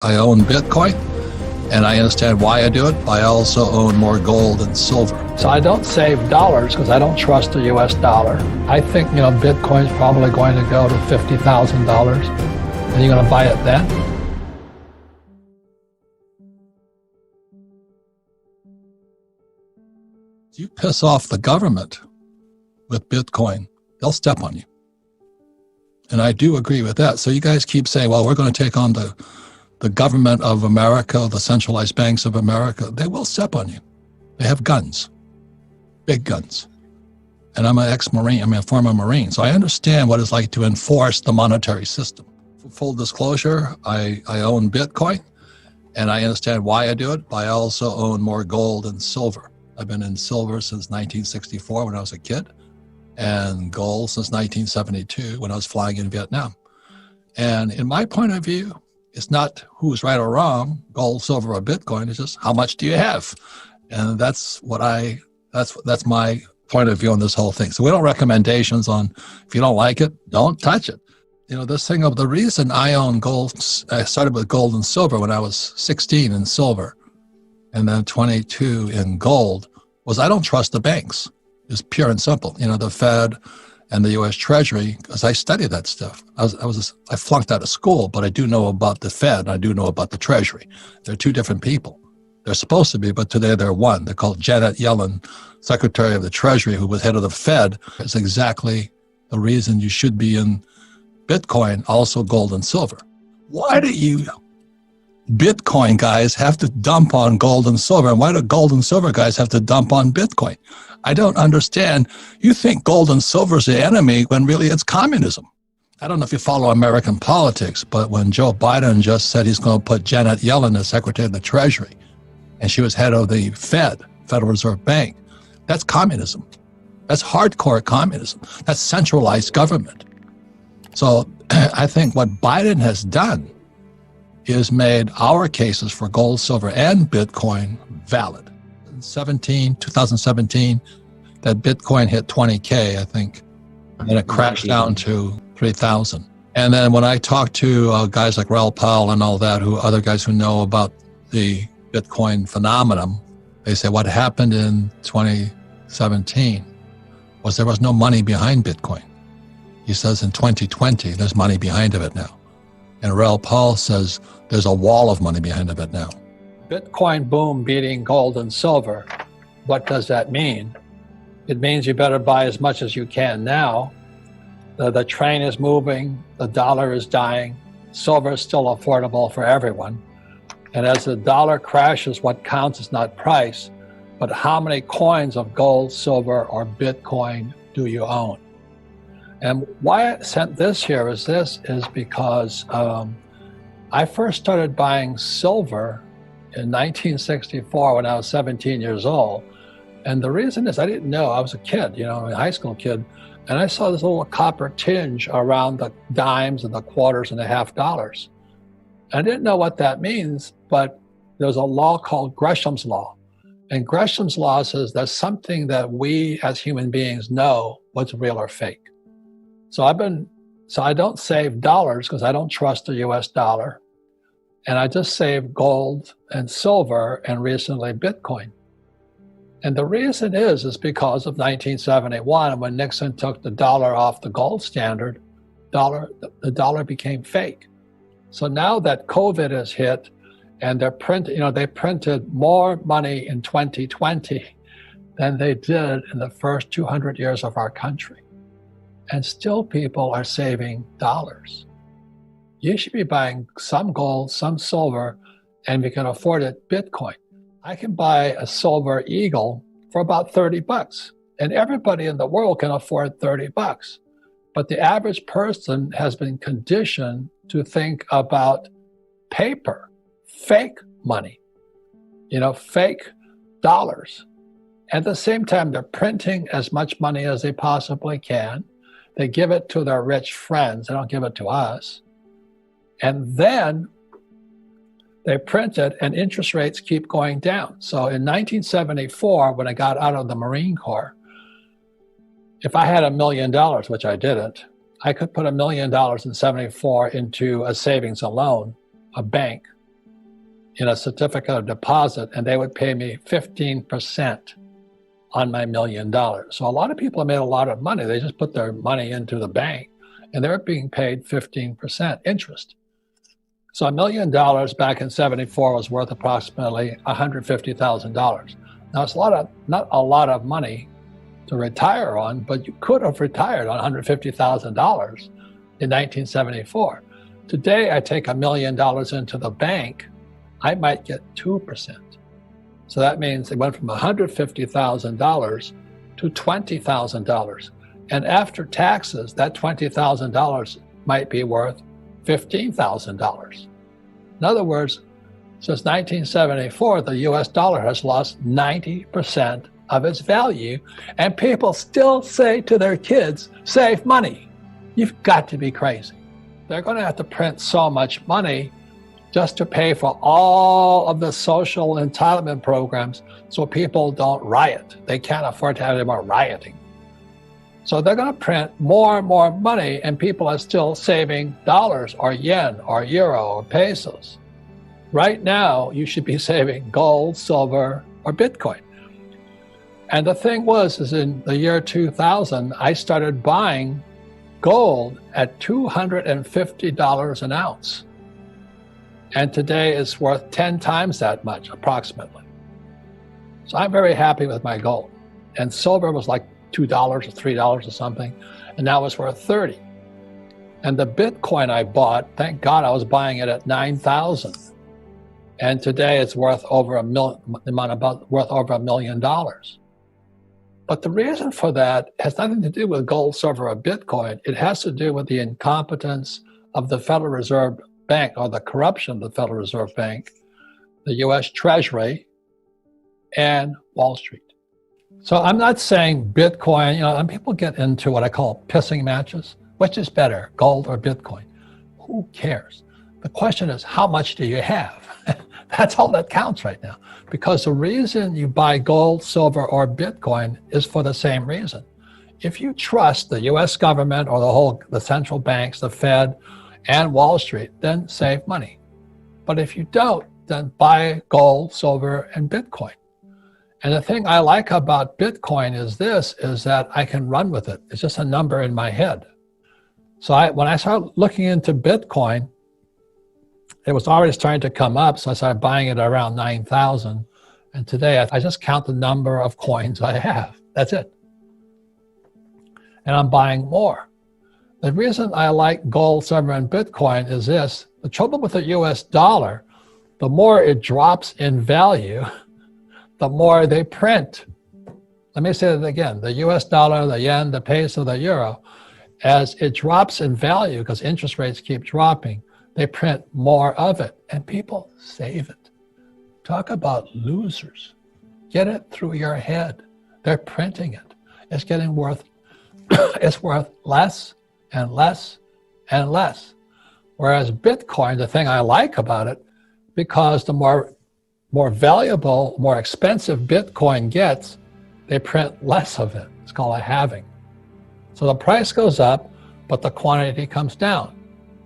I own Bitcoin, and I understand why I do it, but I also own more gold and silver. So I don't save dollars because I don't trust the US dollar. I think, Bitcoin's probably going to go to $50,000. And you're going to buy it then? If you piss off the government with Bitcoin, they'll step on you. And I do agree with that. So you guys keep saying, well, we're going to take on the government of America, the centralized banks of America. They will step on you. They have guns, big guns. And I'm an ex-Marine, I'm a former Marine. So I understand what it's like to enforce the monetary system. For full disclosure, I own Bitcoin, and I understand why I do it, but I also own more gold and silver. I've been in silver since 1964 when I was a kid, and gold since 1972 when I was flying in Vietnam. And in my point of view, it's not who's right or wrong, gold, silver, or Bitcoin. It's just how much do you have? And that's my point of view on this whole thing. So we don't recommendations on, if you don't like it, don't touch it. This thing of the reason I own gold, I started with gold and silver when I was 16 in silver and then 22 in gold, was I don't trust the banks. It's pure and simple. The Fed and the U.S. Treasury, because I studied that stuff. I flunked out of school, but I do know about the Fed, and I do know about the Treasury. They're two different people. They're supposed to be, but today they're one. They're called Janet Yellen, Secretary of the Treasury, who was head of the Fed. It's exactly the reason you should be in Bitcoin, also gold and silver. Why do you Bitcoin guys have to dump on gold and silver? And why do gold and silver guys have to dump on Bitcoin? I don't understand. You think gold and silver is the enemy when really it's communism. I don't know if you follow American politics, but when Joe Biden just said he's going to put Janet Yellen as Secretary of the Treasury, and she was head of the Fed, Federal Reserve Bank, that's communism. That's hardcore communism. That's centralized government. So I think what Biden has done is made our cases for gold, silver, and Bitcoin valid. In 2017, that Bitcoin hit 20K, I think, and it crashed down to 3,000. And then when I talk to guys like Raoul Pal and all that, other guys who know about the Bitcoin phenomenon, they say what happened in 2017 was there was no money behind Bitcoin. He says in 2020, there's money behind of it now. And Raoul Pal says there's a wall of money behind of it now. Bitcoin boom beating gold and silver. What does that mean? It means you better buy as much as you can now. The train is moving, the dollar is dying, silver is still affordable for everyone. And as the dollar crashes, what counts is not price, but how many coins of gold, silver, or Bitcoin do you own? And why I sent this here is because I first started buying silver in 1964 when I was 17 years old. And the reason is I didn't know. I was a kid, a high school kid, and I saw this little copper tinge around the dimes and the quarters and the half dollars. I didn't know what that means, but there's a law called Gresham's Law. And Gresham's Law says there's something that we as human beings know what's real or fake. So I don't save dollars because I don't trust the US dollar. And I just save gold and silver and recently Bitcoin. And the reason is because of 1971, when Nixon took the dollar off the gold standard, the dollar became fake. So now that COVID has hit and they printed more money in 2020 than they did in the first 200 years of our country. And still people are saving dollars. You should be buying some gold, some silver, and if you can afford it, Bitcoin. I can buy a silver eagle for about $30, and everybody in the world can afford $30. But the average person has been conditioned to think about paper, fake money, fake dollars. At the same time, they're printing as much money as they possibly can. They give it to their rich friends. They don't give it to us. And then they print it and interest rates keep going down. So in 1974, when I got out of the Marine Corps, if I had $1 million, which I didn't, I could put $1 million in 74 into a savings and loan, a bank, in a certificate of deposit, and they would pay me 15% on my $1 million. So a lot of people have made a lot of money. They just put their money into the bank, and they're being paid 15% interest. So $1 million back in '74 was worth approximately $150,000. Now it's not a lot of money to retire on, but you could have retired on $150,000 in 1974. Today, I take $1 million into the bank, I might get 2%. So that means it went from $150,000 to $20,000. And after taxes, that $20,000 might be worth $15,000. In other words, since 1974, the US dollar has lost 90% of its value, and people still say to their kids, save money. You've got to be crazy. They're going to have to print so much money just to pay for all of the social entitlement programs so people don't riot. They can't afford to have any more rioting. So they're going to print more and more money, and people are still saving dollars or yen or euro or pesos. Right now, you should be saving gold, silver, or Bitcoin. And the thing is in the year 2000, I started buying gold at $250 an ounce. And today it's worth 10 times that much, approximately. So I'm very happy with my gold. And silver was like $2 or $3 or something, and now it's worth 30. And the Bitcoin I bought, thank God I was buying it at 9,000. And today it's worth over $1 million. But the reason for that has nothing to do with gold, silver, or Bitcoin. It has to do with the incompetence of the Federal Reserve Bank, or the corruption of the Federal Reserve Bank, the US Treasury, and Wall Street. So I'm not saying Bitcoin, and people get into what I call pissing matches. Which is better, gold or Bitcoin? Who cares? The question is, how much do you have? That's all that counts right now. Because the reason you buy gold, silver, or Bitcoin is for the same reason. If you trust the US government or the central banks, the Fed, and Wall Street, then save money. But if you don't, then buy gold, silver, and Bitcoin. And the thing I like about Bitcoin is that I can run with it. It's just a number in my head. So when I started looking into Bitcoin, it was already starting to come up, so I started buying it around 9,000. And today, I just count the number of coins I have. That's it. And I'm buying more. The reason I like gold, silver, and Bitcoin is this. The trouble with the US dollar, the more it drops in value, the more they print. Let me say that again. The US dollar, the yen, the peso, the euro, as it drops in value, because interest rates keep dropping, they print more of it, and people save it. Talk about losers. Get it through your head. They're printing it. It's getting worth, it's worth less and less and less. Whereas Bitcoin, the thing I like about it, because the more valuable, more expensive Bitcoin gets, they print less of it. It's called a halving. So the price goes up, but the quantity comes down.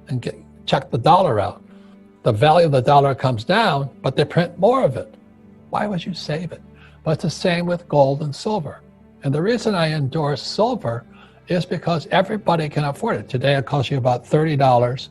And check the dollar out. The value of the dollar comes down, but they print more of it. Why would you save it? But it's the same with gold and silver. And the reason I endorse silver is because everybody can afford it. Today it costs you about $30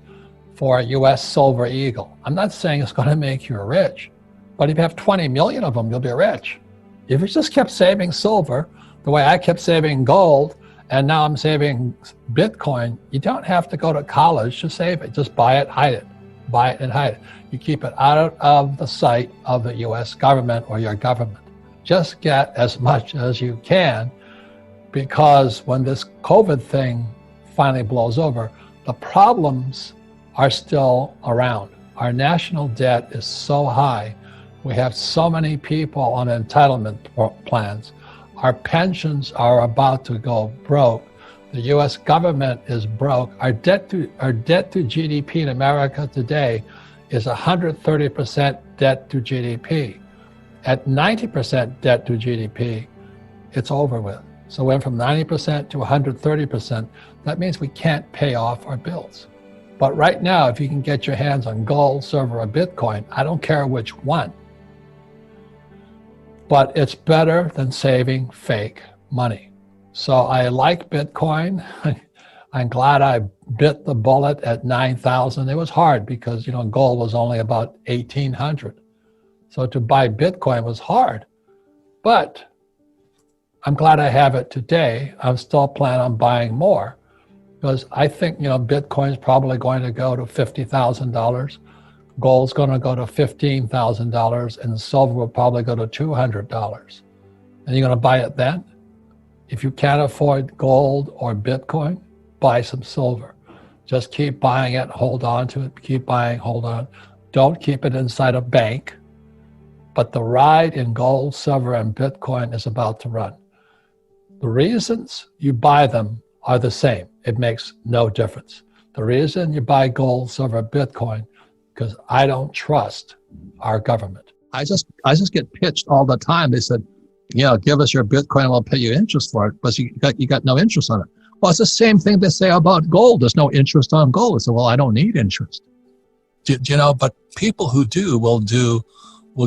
for a US silver eagle. I'm not saying it's going to make you rich, but if you have 20 million of them, you'll be rich. If you just kept saving silver, the way I kept saving gold, and now I'm saving Bitcoin, you don't have to go to college to save it. Just buy it, hide it. Buy it and hide it. You keep it out of the sight of the US government or your government. Just get as much as you can, because when this COVID thing finally blows over, the problems are still around. Our national debt is so high. We have so many people on entitlement plans. Our pensions are about to go broke. The US government is broke. Our debt to GDP in America today is 130% debt to GDP. At 90% debt to GDP, it's over with. So we went from 90% to 130%. That means we can't pay off our bills. But right now, if you can get your hands on gold, silver, or Bitcoin, I don't care which one, but it's better than saving fake money. So I like Bitcoin. I'm glad I bit the bullet at 9,000. It was hard because, gold was only about 1,800. So to buy Bitcoin was hard, but I'm glad I have it today. I'm still planning on buying more because I think, Bitcoin's probably going to go to $50,000. Gold's going to go to $15,000 and silver will probably go to $200. And you're going to buy it then? If you can't afford gold or Bitcoin, buy some silver. Just keep buying it, hold on to it, keep buying, hold on. Don't keep it inside a bank. But the ride in gold, silver, and Bitcoin is about to run. The reasons you buy them are the same. It makes no difference. The reason you buy gold, silver, Bitcoin, because I don't trust our government. I just get pitched all the time. They said, give us your Bitcoin and we'll pay you interest for it, but you got no interest on it. Well, it's the same thing they say about gold. There's no interest on gold. I said, well, I don't need interest. But people who do will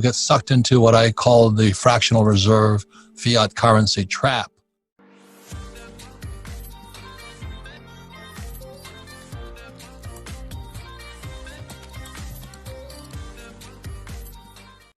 get sucked into what I call the fractional reserve fiat currency trap.